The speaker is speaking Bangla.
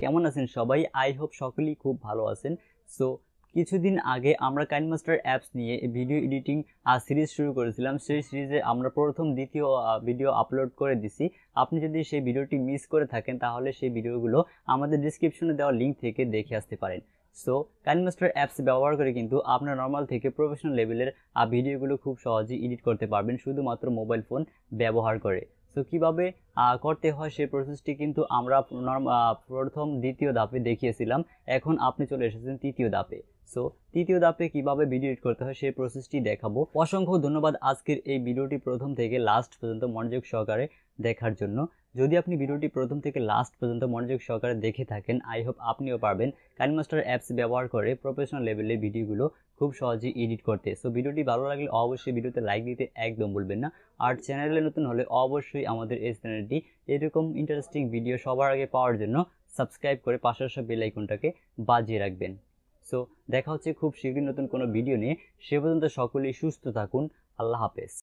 কেমন আছেন সবাই? আই হোপ সকলেই খুব ভালো আছেন। সো কিছুদিন আগে আমরা কাইনমাস্টার অ্যাপস নিয়ে ভিডিও এডিটিং সিরিজ শুরু করেছিলাম। সেই সিরিজে আমরা প্রথম দ্বিতীয় ভিডিও আপলোড করে দিছি। আপনি যদি সেই ভিডিওটি মিস করে থাকেন তাহলে সেই ভিডিওগুলো আমাদের ডিসক্রিপশনে দেওয়া লিঙ্ক থেকে দেখে আসতে পারেন। সো কাইনমাস্টার অ্যাপস ব্যবহার করে কিন্তু আপনার নর্মাল থেকে প্রফেশনাল লেভেলের ভিডিওগুলো খুব সহজেই এডিট করতে পারবেন শুধুমাত্র মোবাইল ফোন ব্যবহার করে। সো কীভাবে করতে হয় সেই প্রসেসটি কিন্তু আমরা প্রথম দ্বিতীয় ধাপে দেখিয়েছিলাম। এখন আপনি চলে এসেছেন তৃতীয় ধাপে। সো তৃতীয় ধাপে কিভাবে ভিডিও এডিট করতে হয় সেই প্রসেসটি দেখাবো। অসংখ্য ধন্যবাদ আজকের এই ভিডিওটি প্রথম থেকে লাস্ট পর্যন্ত মনোযোগ সহকারে দেখার জন্য। যদি আপনি ভিডিওটি প্রথম থেকে লাস্ট পর্যন্ত মনোযোগ সহকারে দেখে থাকেন, আই হোপ আপনিও পারবেন কাইনমাস্টার অ্যাপস ব্যবহার করে প্রফেশনাল লেভেলের ভিডিওগুলো খুব সহজেই এডিট করতে। সো ভিডিওটি ভালো লাগলে অবশ্যই ভিডিওতে লাইক দিতে একদম ভুলবেন না। আর চ্যানেলে নতুন হলে অবশ্যই আমাদের এই চ্যানেলটি এরকম ইন্টারেস্টিং ভিডিও সবার আগে পাওয়ার জন্য সাবস্ক্রাইব করে পাশের সব বেল আইকনটাকে বাজিয়ে রাখবেন। সো দেখা হচ্ছে খুব শীঘ্রই নতুন কোনো ভিডিও নিয়ে। সে পর্যন্ত সকলেই সুস্থ থাকুন। আল্লাহ হাফেজ।